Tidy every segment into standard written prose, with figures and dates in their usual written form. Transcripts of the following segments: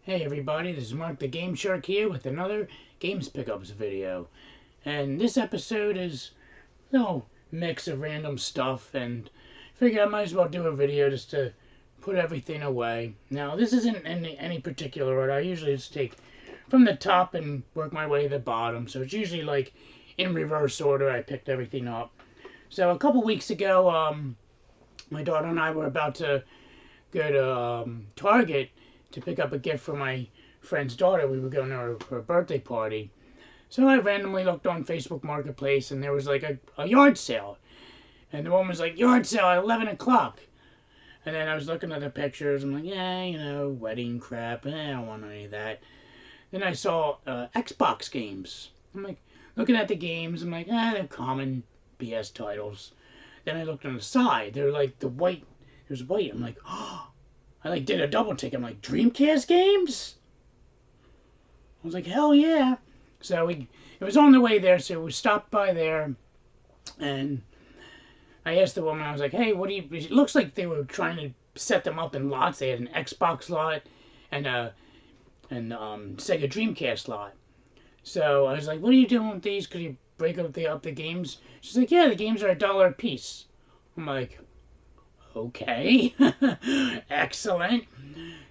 Hey everybody, this is Mark the Game Shark here with another Games Pickups video. And this episode is a little mix of random stuff, and I figured I might as well do a video just to put everything away. Now this isn't in any particular order. I usually just take from the top and work my way to the bottom. So it's usually like in reverse order I picked everything up. So a couple weeks ago, my daughter and I were about to go to Target to pick up a gift for my friend's daughter. We were going to her birthday party. So I randomly looked on Facebook Marketplace, and there was like a yard sale. And the woman was like, yard sale at 11 o'clock. And then I was looking at the pictures. I'm like, yeah, you know, wedding crap. I don't want any of that. Then I saw Xbox games. I'm like, looking at the games. I'm like, they're common BS titles. Then I looked on the side. They're like the white. There's white. I'm like, oh. I like did a double take. I'm like, Dreamcast games? I was like, hell yeah. So it was on the way there, so we stopped by there, and I asked the woman, I was like, hey, what do you, it looks like they were trying to set them up in lots. They had an Xbox lot and Sega Dreamcast lot. So I was like, what are you doing with these? Could you break up the games? She's like, yeah, the games are $1 a piece. I'm like, okay, excellent.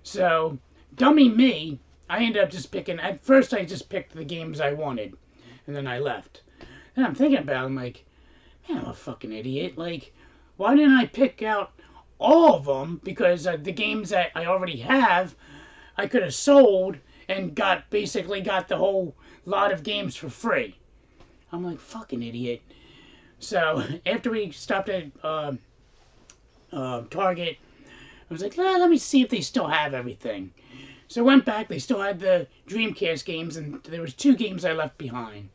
So, dummy me, I ended up just picking, at first I just picked the games I wanted, and then I left. And I'm thinking about it, I'm like, man, I'm a fucking idiot. Like, why didn't I pick out all of them? Because the games that I already have, I could have sold and basically got the whole lot of games for free. I'm like, fucking idiot. So, after we stopped at Target, I was like, let me see if they still have everything. So I went back, they still had the Dreamcast games, and there was 2 games I left behind.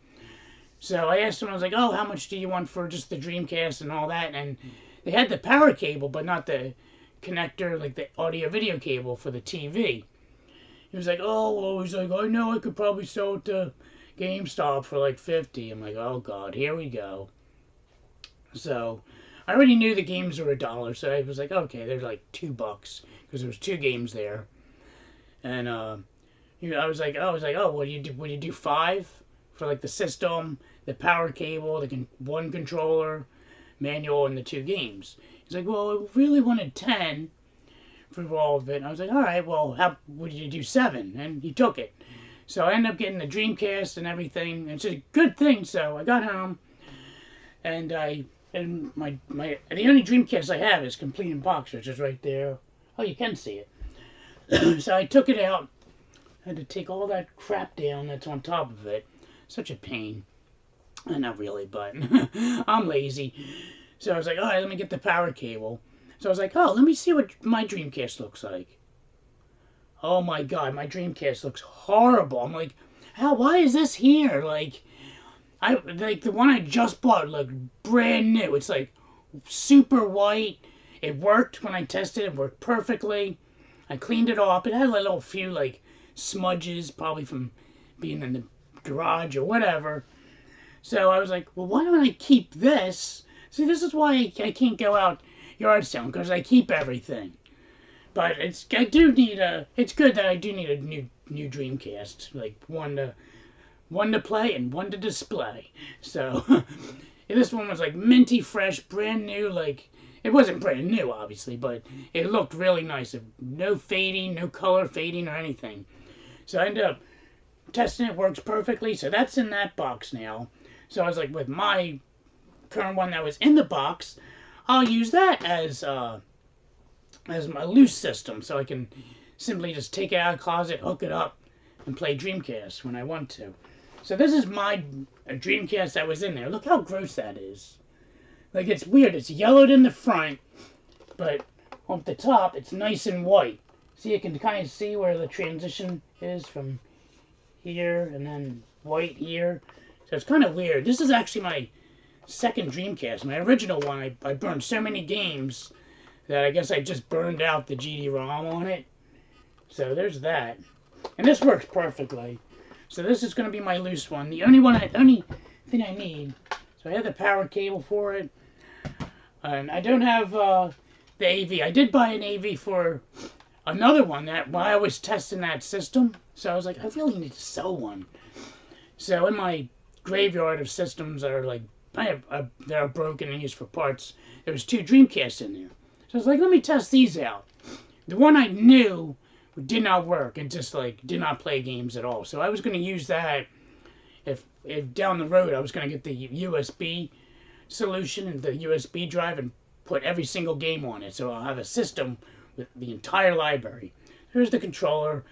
So I asked them, I was like, oh, how much do you want for just the Dreamcast and all that? And they had the power cable, but not the connector, like the audio-video cable for the TV. He was like, oh, well, he's like, I know I could probably sell it to GameStop for like $50. I'm like, oh, God, here we go. So I already knew the games were $1, so I was like, okay, they're like $2 because there was 2 games there, and I was like, oh, what do you do? Would you do 5 for like the system, the power cable, the one controller, manual, and the 2 games? He's like, well, I really wanted 10 for all of it. And I was like, all right, well, how would you do 7? And he took it. So I ended up getting the Dreamcast and everything. It's a good thing. So I got home, and the only Dreamcast I have is complete in box, which is right there. Oh, you can see it. So I took it out. I had to take all that crap down that's on top of it. Such a pain. Not really, but I'm lazy. So I was like, all right, let me get the power cable. So I was like, oh, let me see what my Dreamcast looks like. Oh my God, my Dreamcast looks horrible. I'm like, why is this here? Like the one I just bought, like brand new. It's like super white. It worked when I tested it. It worked perfectly. I cleaned it off. It had a little few like smudges, probably from being in the garage or whatever. So I was like, well, why don't I keep this? See, this is why I can't go out yard selling, because I keep everything. But it's good that I do need a new Dreamcast, like one to play and one to display. So this one was like minty fresh, brand new. Like, it wasn't brand new, obviously, but it looked really nice. No fading, no color fading or anything. So I ended up testing it. Works perfectly. So that's in that box now. So I was like, with my current one that was in the box, I'll use that as my loose system, so I can simply just take it out of the closet, hook it up, and play Dreamcast when I want to. So this is my Dreamcast that was in there. Look how gross that is. Like, it's weird. It's yellowed in the front, but on the top, it's nice and white. See, you can kind of see where the transition is from here and then white here. So it's kind of weird. This is actually my second Dreamcast. My original one, I burned so many games that I guess I just burned out the GD-ROM on it. So there's that. And this works perfectly. So this is going to be my loose one. The only thing I need. So I have the power cable for it. And I don't have the AV. I did buy an AV for another one that while I was testing that system, so I was like, I really need to sell one. So in my graveyard of systems that are like that are broken and used for parts, there was 2 Dreamcasts in there. So I was like, let me test these out. The one I knew did not work. It just like did not play games at all. So I was going to use that if down the road I was going to get the USB solution and the USB drive and put every single game on it. So I'll have a system with the entire library. Here's the controller.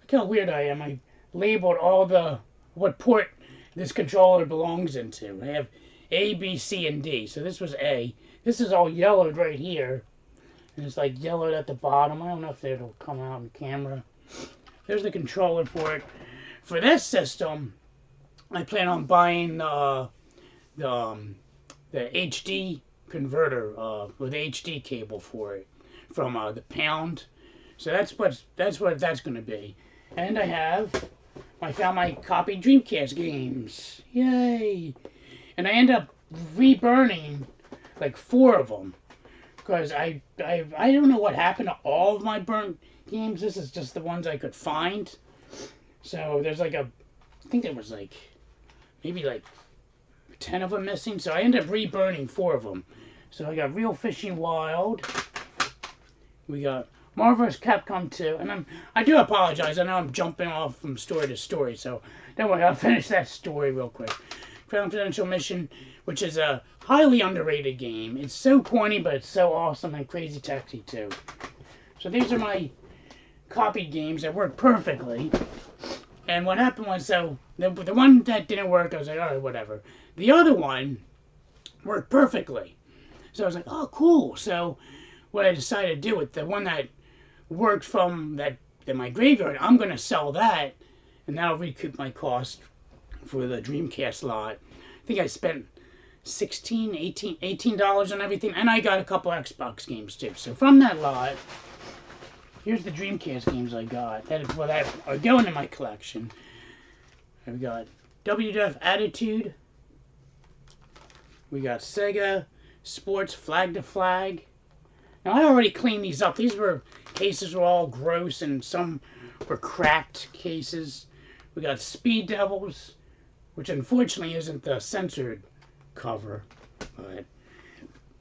Look how weird I am. I labeled all the what port this controller belongs into. I have A, B, C, and D. So this was A. This is all yellowed right here. And it's like yellowed at the bottom. I don't know if it'll come out in camera. There's the controller port. For this system, I plan on buying the HD converter with HD cable for it from the Pound. So that's what that's going to be. And I found my copied Dreamcast games. Yay! And I end up reburning like 4 of them because I don't know what happened to all of my burnt games. This is just the ones I could find. So there's like I think there was like maybe like 10 of them missing. So I ended up reburning 4 of them. So I got Real Fishing Wild. We got Marvel vs. Capcom 2. And I do apologize. I know I'm jumping off from story to story. So don't worry, I'll finish that story real quick. Confidential Mission, which is a highly underrated game. It's so corny, but it's so awesome. And Crazy Taxi 2. So these are my copied games that work perfectly. And what happened was, so the one that didn't work, I was like, all right, whatever. The other one worked perfectly. So I was like, oh, cool. So what I decided to do with the one that worked from that in my graveyard, I'm going to sell that, and that'll recoup my cost for the Dreamcast lot. I think I spent $18 on everything, and I got a couple Xbox games too. So from that lot, here's the Dreamcast games I got. That are going in my collection. I've got WWF Attitude. We got Sega Sports Flag to Flag. Now I already cleaned these up. These cases were all gross and some were cracked cases. We got Speed Devils, which unfortunately isn't the censored cover,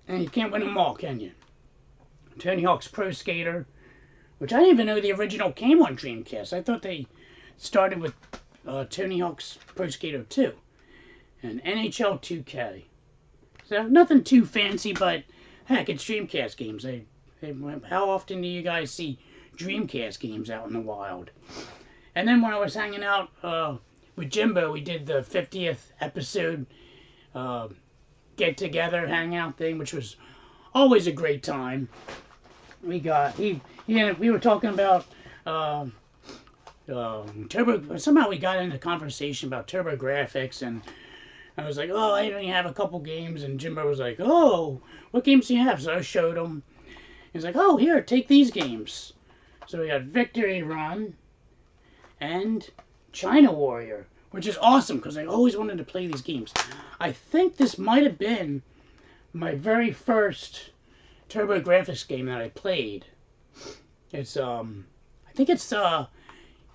and you can't win them all, can you? Tony Hawk's Pro Skater, which I didn't even know the original came on Dreamcast. I thought they started with Tony Hawk's Pro Skater 2 and NHL 2K. So nothing too fancy, but heck, it's Dreamcast games. How often do you guys see Dreamcast games out in the wild? And then when I was hanging out with Jimbo, we did the 50th episode get together hangout thing, which was always a great time. We were talking about Turbo. Somehow we got into conversation about Turbo Graphics, and I was like, oh, I only have a couple games, and Jimbo was like, oh, what games do you have? So I showed him. He's like, oh, here, take these games. So we got Victory Run and China Warrior, which is awesome because I always wanted to play these games. I think this might have been my very first Turbo Graphics game that I played. It's I think it's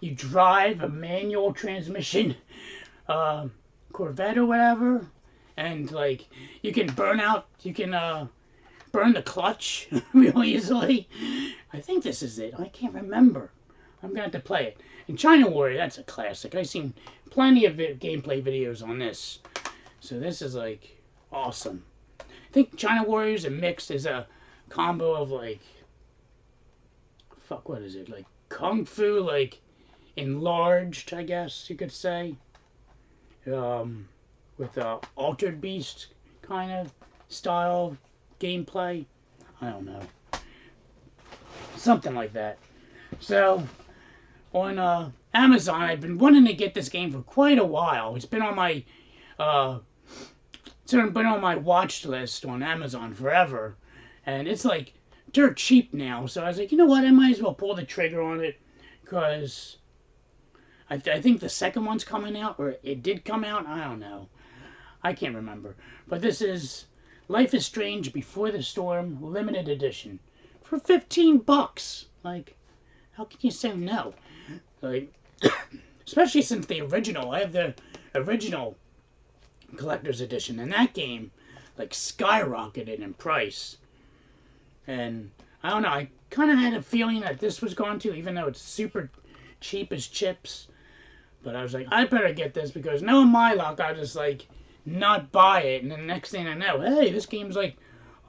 you drive a manual transmission Corvette or whatever, and like you can burn the clutch real easily. I think this is it. I can't remember. I'm gonna have to play it. And China Warrior, that's a classic. I've seen plenty of gameplay videos on this, so this is like awesome. I think China Warrior's a mix, is a combo of like what is it, like Kung Fu, like enlarged, I guess you could say, with a Altered Beast kind of style gameplay. I don't know, something like that. So on Amazon, I've been wanting to get this game for quite a while. It's been on my watch list on Amazon forever, and it's like dirt cheap now. So I was like, you know what, I might as well pull the trigger on it, because I think the second one's coming out, or it did come out. I don't know, I can't remember. But this is Life is Strange Before the Storm limited edition for $15. Like, How can you say no? Like, especially since the original, I have the original collector's edition, and that game, like, skyrocketed in price. And I don't know, I kind of had a feeling that this was going to, even though it's super cheap as chips. But I was like, I better get this because knowing my luck, I'll just like not buy it. And then the next thing I know, hey, this game's like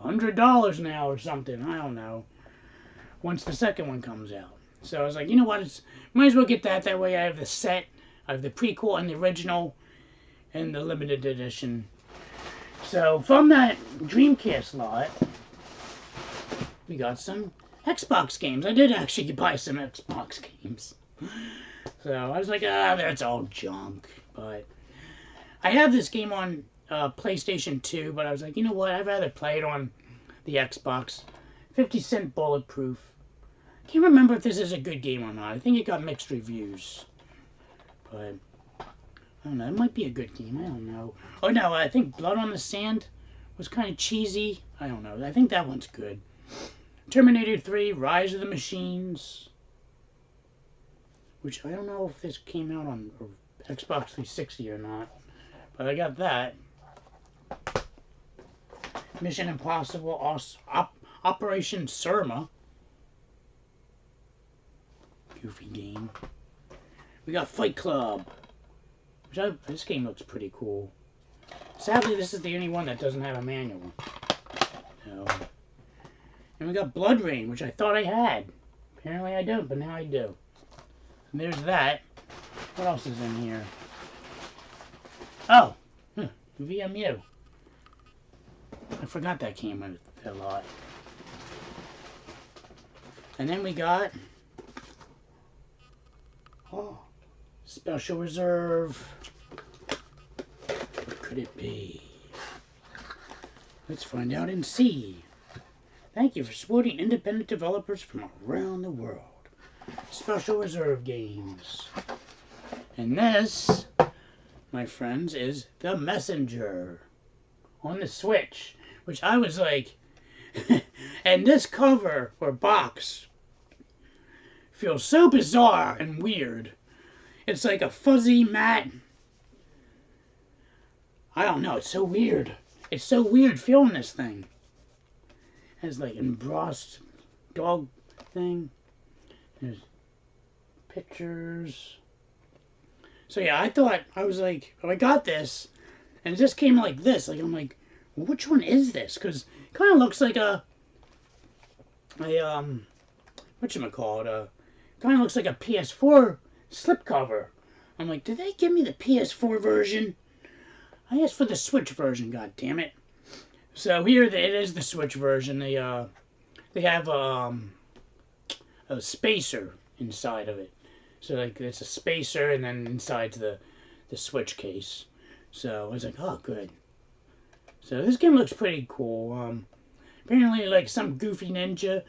$100 now or something. I don't know. Once the second one comes out. So I was like, you know what? Might as well get that. That way I have the set. I have the prequel and the original and the limited edition. So from that Dreamcast lot, we got some Xbox games. I did actually buy some Xbox games. So I was like, that's all junk. But I have this game on PlayStation 2, but I was like, you know what? I'd rather play it on the Xbox. 50-cent Bulletproof. I can't remember if this is a good game or not. I think it got mixed reviews. But I don't know. It might be a good game. I don't know. Oh, no. I think Blood on the Sand was kind of cheesy. I don't know. I think that one's good. Terminator 3, Rise of the Machines. Which I don't know if this came out on Xbox 360 or not. But I got that. Mission Impossible Operation Surma. Goofy game. We got Fight Club. This game looks pretty cool. Sadly, this is the only one that doesn't have a manual. So, and we got Blood Rain, which I thought I had. Apparently I don't, but now I do. And there's that. What else is in here? Oh, VMU. I forgot that came out a lot. And then we got Special Reserve. What could it be? Let's find out and see. Thank you for supporting independent developers from around the world. Special Reserve games. And this, my friends, is The Messenger on the Switch, which I was like, and this cover or box feels so bizarre and weird. It's like a fuzzy matte. I don't know, it's so weird. It's so weird feeling this thing. It has like embossed dog thing. There's pictures. So yeah, I was like, oh, I got this, and it just came like this. Like I'm like, well, which one is this? Because it kind of looks like a whatchamacallit, kind of looks like a PS4 slipcover. I'm like, did they give me the PS4 version? I asked for the Switch version, god damn it. So here it is, the Switch version. They have a spacer inside of it. So like it's a spacer and then inside's the Switch case. So I was like, oh good. So this game looks pretty cool. Apparently like some goofy ninja.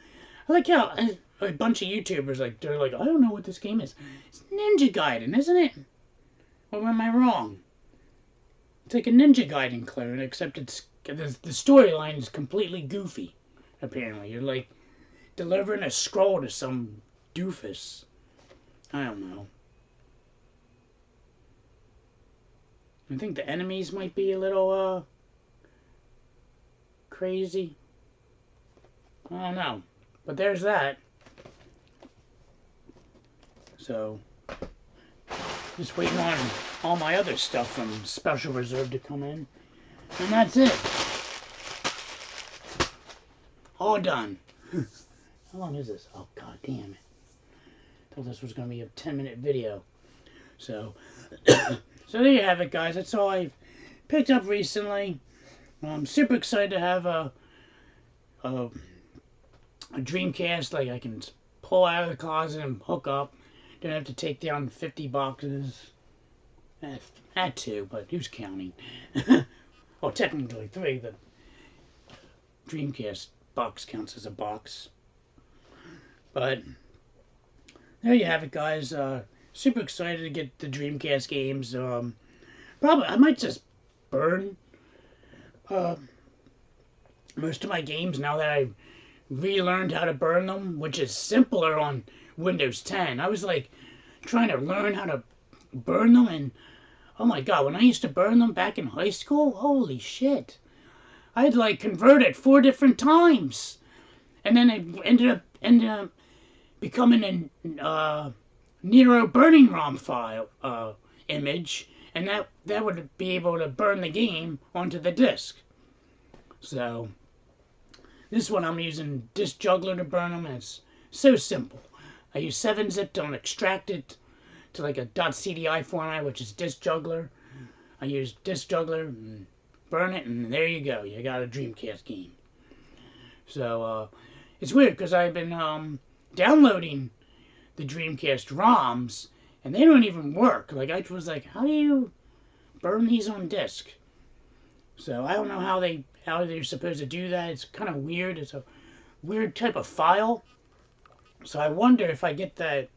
I like how a bunch of YouTubers like they're like, I don't know what this game is. It's Ninja Gaiden, isn't it? Or am I wrong? It's like a Ninja Gaiden clone, except it's the storyline is completely goofy. Apparently, you're like delivering a scroll to some doofus. I don't know. I think the enemies might be a little crazy. I don't know. But there's that. So, just waiting on all my other stuff from Special Reserve to come in. And that's it. All done. How long is this? Oh, god damn it. I thought this was going to be a 10-minute video. So, so there you have it, guys. That's all I've picked up recently. I'm super excited to have a Dreamcast. Like, I can pull out of the closet and hook up. Don't have to take down 50 boxes. Had to, but who's counting? Well, technically 3. The Dreamcast box counts as a box. But there you have it, guys. Super excited to get the Dreamcast games. Probably I might just burn most of my games now that I relearned how to burn them, which is simpler on Windows 10. I was like trying to learn how to burn them, and oh my god, when I used to burn them back in high school, holy shit. I'd like converted 4 different times. And then it ended up becoming a Nero burning ROM file image, and that would be able to burn the game onto the disk. So this one I'm using Disk Juggler to burn them, and it's so simple. I use 7-zip to extract it to like a .cdi format, which is Disk Juggler. I use Disk Juggler and burn it, and there you go. You got a Dreamcast game. So it's weird because I've been downloading the Dreamcast ROMs, and they don't even work. Like I was like, how do you burn these on disk? So I don't know how they're supposed to do that. It's kind of weird. It's a weird type of file. So I wonder if I get that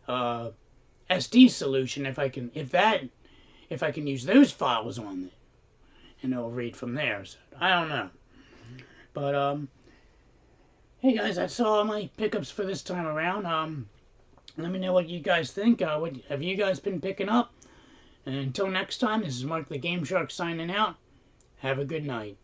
SD solution, if I can use those files on it, and it'll read from there. So I don't know. But hey guys, that's all my pickups for this time around. Let me know what you guys think. What have you guys been picking up? And until next time, this is Mark the Game Shark signing out. Have a good night.